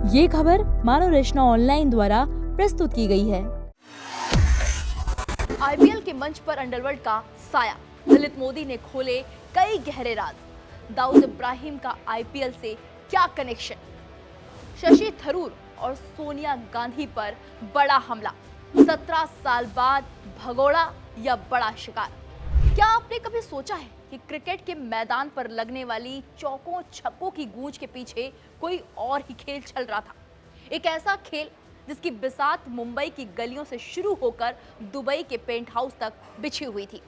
ये खबर मानव रचना ऑनलाइन द्वारा प्रस्तुत की गई है। आईपीएल के मंच पर अंडरवर्ल्ड का साया, ललित मोदी ने खोले कई गहरे राज। दाऊद इब्राहिम का आईपीएल से क्या कनेक्शन? शशि थरूर और सोनिया गांधी पर बड़ा हमला। 17 साल बाद भगोड़ा या बड़ा शिकार? क्या आपने कभी सोचा है कि क्रिकेट के मैदान पर लगने वाली चौकों छक्कों की गूंज के पीछे कोई और ही खेल चल रहा था? एक ऐसा खेल जिसकी बिसात मुंबई की गलियों से शुरू होकर दुबई के पेंट हाउस तक बिछी हुई थी।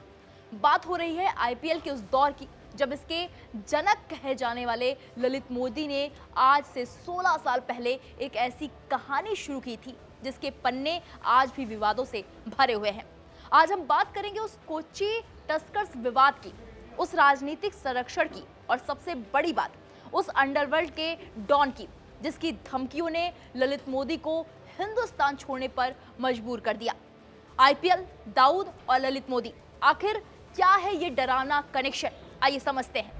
बात हो रही है आईपीएल के उस दौर की जब इसके जनक कहे जाने वाले ललित मोदी ने आज से 16 साल पहले एक ऐसी कहानी शुरू की थी जिसके पन्ने आज भी विवादों से भरे हुए हैं। आज हम बात करेंगे उस कोच्चि टस्कर्स विवाद की, उस राजनीतिक संरक्षण की और सबसे बड़ी बात उस अंडरवर्ल्ड के डॉन की जिसकी धमकियों ने ललित मोदी को हिंदुस्तान छोड़ने पर मजबूर कर दिया। आईपीएल, दाऊद और ललित मोदी, आखिर क्या है ये डरावना कनेक्शन? आइए समझते हैं।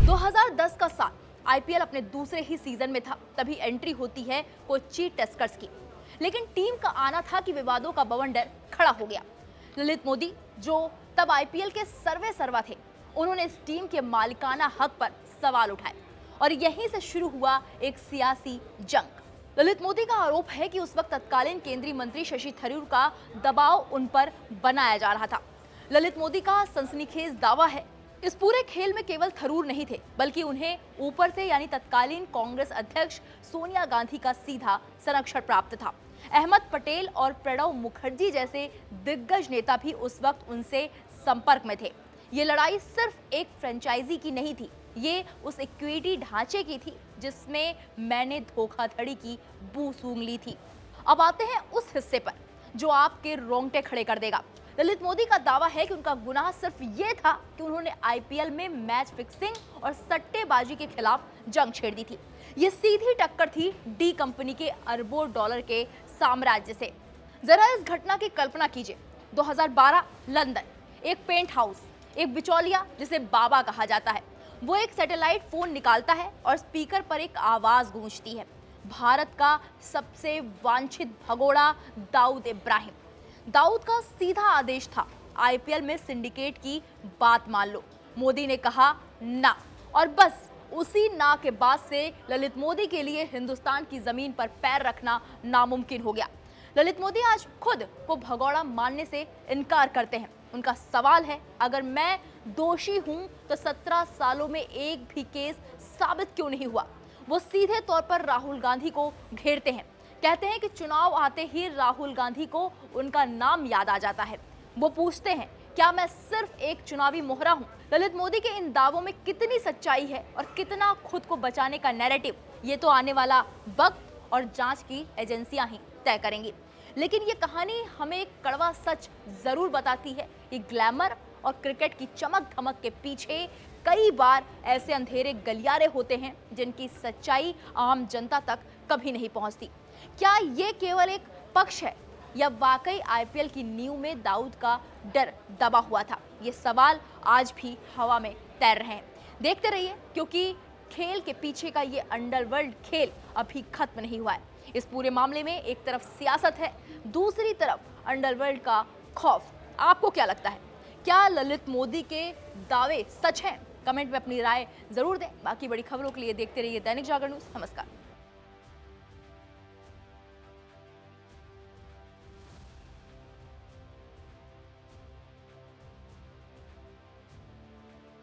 दो 2010 का साल आईपीएल अपने दूसरे ही सीजन में था, तभी एंट्री होती है कोच्चि टस्कर्स की। लेकिन टीम का आना था कि विवादों का बवंडर खड़ा हो गया। ललित मोदी, जो तब आईपीएल के सर्वे सर्वा थे, उन्होंने इस टीम के मालिकाना हक पर सवाल उठाए और यहीं से शुरू हुआ एक सियासी जंग। ललित मोदी का आरोप है कि उस वक्त तत्कालीन केंद्रीय मंत्री शशि थरूर का दबाव उन पर बनाया जा रहा था। ललित मोदी का सनसनीखेज दावा है, इस पूरे खेल में केवल थरूर नहीं थे, बल्कि उन्हें ऊपर से यानी तत्कालीन कांग्रेस अध्यक्ष सोनिया गांधी का सीधा संरक्षण प्राप्त था। अहमद पटेल और प्रणब मुखर्जी जैसे दिग्गज नेता भी उस वक्त उनसे संपर्क में थे। ये लड़ाई सिर्फ एक फ्रेंचाइजी की नहीं थी, ये उस इक्विटी ढांचे की थी जिसमें मैंने धोखाधड़ी की बू सूंघ ली थी। अब आते हैं उस हिस्से पर जो आपके रोंगटे खड़े कर देगा। ललित मोदी का दावा है कि उनका गुनाह सिर्फ ये था कि उन्होंने आईपीएल में मैच फिक्सिंग और सट्टेबाजी के खिलाफ जंग छेड़ दी थी। ये सीधी टक्कर थी डी कंपनी के अरबों डॉलर के साम्राज्य से। जरा इस घटना की कल्पना कीजिए। 2012 लंदन, एक पेंट हाउस, एक बिचौलिया जिसे बाबा कहा जाता है, वो एक सैटेलाइट फोन निकालता है और स्पीकर पर एक आवाज गूंजती है, भारत का सबसे वांछित भगोड़ा दाऊद इब्राहिम। दाऊद का सीधा आदेश था, आईपीएल में सिंडिकेट की बात मान लो। मोदी ने कहा ना, और बस उसी ना के बाद से ललित मोदी के लिए हिंदुस्तान की जमीन पर पैर रखना नामुमकिन हो गया। ललित मोदी आज खुद को भगोड़ा मानने से इनकार करते हैं। उनका सवाल है, अगर मैं दोषी हूं तो 17 सालों में एक भी केस साबित क्यों नहीं हुआ? वो सीधे तौर पर राहुल गांधी को घेरते हैं, कहते हैं कि चुनाव आते ही राहुल गांधी को उनका नाम याद आ जाता है। वो पूछते हैं, क्या मैं सिर्फ एक चुनावी मोहरा हूं? ललित मोदी के इन दावों में कितनी सच्चाई है और कितना खुद को बचाने का नैरेटिव, ये तो आने वाला वक्त और जांच की एजेंसियां ही तय करेंगी। लेकिन ये कहानी हमें एक कड़वा सच जरूर बताती है कि ग्लैमर और क्रिकेट की चमक धमक के पीछे कई बार ऐसे अंधेरे गलियारे होते हैं जिनकी सच्चाई आम जनता तक कभी नहीं पहुंचती। क्या ये केवल एक पक्ष है या वाकई आईपीएल की नींव में दाऊद का डर दबा हुआ था? ये सवाल आज भी हवा में तैर रहे हैं। देखते रहिए, क्योंकि खेल के पीछे का ये अंडरवर्ल्ड खेल अभी खत्म नहीं हुआ है। इस पूरे मामले में एक तरफ सियासत है, दूसरी तरफ अंडरवर्ल्ड का खौफ। आपको क्या लगता है? क्या ललित मोदी के दावे सच हैं? कमेंट में अपनी राय जरूर दें। बाकी बड़ी खबरों के लिए देखते रहिए दैनिक जागरण न्यूज़। नमस्कार।